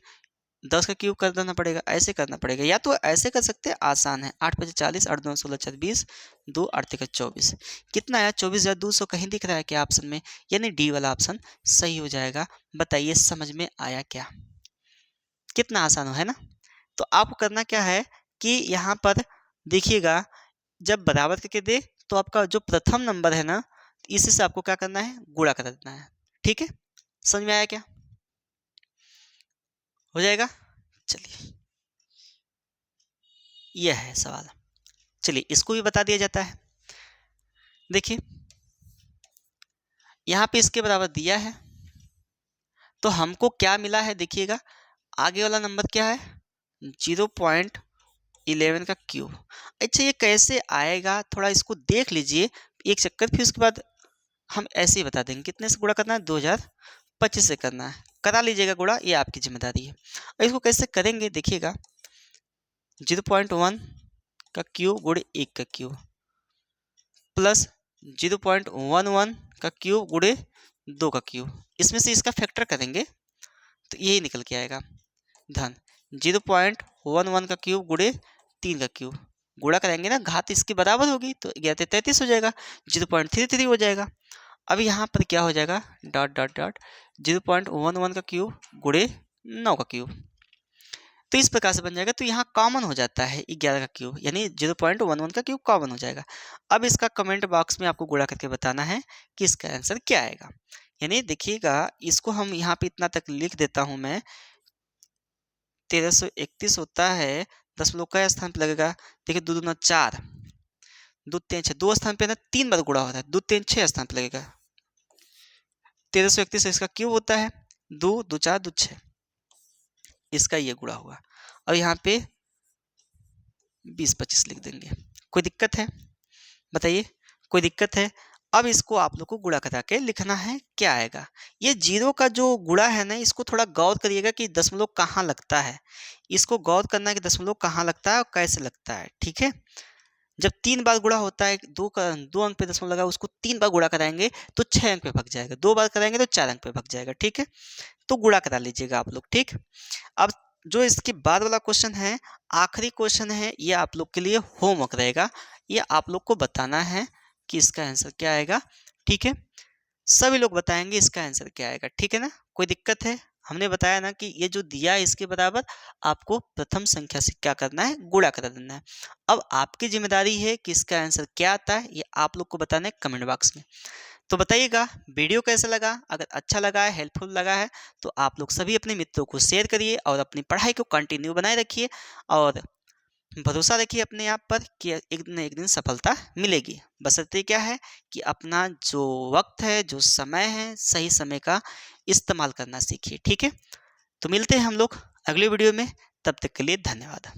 10 का क्यूब कर देना पड़ेगा, ऐसे करना पड़ेगा। या तो ऐसे कर सकते हैं, आसान है, 8 5 40, 8 2 16 26, 2 8 3 24, कितना आया, 24,200। कहीं दिख रहा है क्या ऑप्शन में? यानी डी वाला ऑप्शन सही हो जाएगा। बताइए समझ में आया क्या? कितना आसान है ना। तो आपको करना क्या है कि यहाँ पर देखिएगा, जब बराबर करके दे तो आपका जो प्रथम नंबर है ना, इसी से आपको क्या करना है, गुणा कर देना है, ठीक है। समझ में आया क्या? हो जाएगा। चलिए, यह है सवाल। चलिए इसको भी बता दिया जाता है। देखिए यहाँ पे इसके बराबर दिया है, तो हमको क्या मिला है, देखिएगा आगे वाला नंबर क्या है, 0.11 का क्यूब। अच्छा ये कैसे आएगा, थोड़ा इसको देख लीजिए एक चक्कर, फिर उसके बाद हम ऐसे ही बता देंगे। कितने से गुणा करना है, 2025 से करना है, करा लीजिएगा गुणा, ये आपकी जिम्मेदारी है। और इसको कैसे करेंगे, देखिएगा 0.1 का क्यूब गुणे 1 का क्यूब प्लस 0.11 का क्यूब गुणे 2 का क्यूब, इसमें से इसका फैक्टर करेंगे तो यही निकल के आएगा, धन 0.11 का क्यूब गुणे 3 का क्यूब, गुणा करेंगे ना, घात इसके बराबर होगी तो 11 हो जाएगा, 0.33 हो जाएगा। अब यहाँ पर क्या हो जाएगा, डॉट डॉट डॉट 0.11 का क्यूब गुणे 9 का क्यूब, तो इस प्रकार से बन जाएगा। तो यहाँ कॉमन हो जाता है 11 का क्यूब, यानी 0.11 का क्यूब कॉमन हो जाएगा। अब इसका कमेंट बॉक्स में आपको गुणा करके बताना है कि इसका आंसर क्या आएगा। यानी देखिएगा, इसको हम यहाँ पे इतना तक लिख देता हूँ मैं, 1331 होता है, दशमलव कई स्थान पे लगेगा, देखिए 2 दूना 4, 2 3 6, 2 स्थान पे ना 3 बार गुणा होता है, 2 3 6 स्थान पे लगेगा, 1331 इसका क्यूब होता है, 2 2 4 2 6, इसका ये गुणा हुआ। अब यहाँ पे 20-25 लिख देंगे, कोई दिक्कत है? बताइए, कोई दिक्कत है? अब इसको आप लोग को गुणा करा के लिखना है, क्या आएगा। ये जीरो का जो गुणा है ना, इसको थोड़ा गौर करिएगा कि दशमलव कहाँ लगता है, इसको गौर करना है कि दशमलव कहाँ लगता है और कैसे लगता है, ठीक है। जब 3 बार गुणा होता है, 2 अंक पे दशमलव लगा, उसको 3 बार गुणा कराएंगे तो 6 अंक पे भाग जाएगा, 2 बार कराएंगे तो 4 अंक पे भाग जाएगा, ठीक है। तो गुणा करा लीजिएगा आप लोग, ठीक। अब जो इसके बाद वाला क्वेश्चन है, आखिरी क्वेश्चन है, ये आप लोग के लिए होमवर्क रहेगा, ये आप लोग को बताना है कि इसका आंसर क्या आएगा, ठीक है। सभी लोग बताएंगे इसका आंसर क्या आएगा, ठीक है ना। कोई दिक्कत है? हमने बताया ना कि ये जो दिया है इसके बराबर आपको प्रथम संख्या से क्या करना है, गुणा कर देना है। अब आपकी जिम्मेदारी है कि इसका आंसर क्या आता है, ये आप लोग को बताना है कमेंट बॉक्स में। तो बताइएगा वीडियो कैसा लगा, अगर अच्छा लगा है, हेल्पफुल लगा है, तो आप लोग सभी अपने मित्रों को शेयर करिए और अपनी पढ़ाई को कंटिन्यू बनाए रखिए और भरोसा रखिए अपने आप पर कि एक न एक दिन सफलता मिलेगी। बशर्ते क्या है कि अपना जो वक्त है, जो समय है, सही समय का इस्तेमाल करना सीखिए। ठीक है, तो मिलते हैं हम लोग अगले वीडियो में, तब तक के लिए धन्यवाद।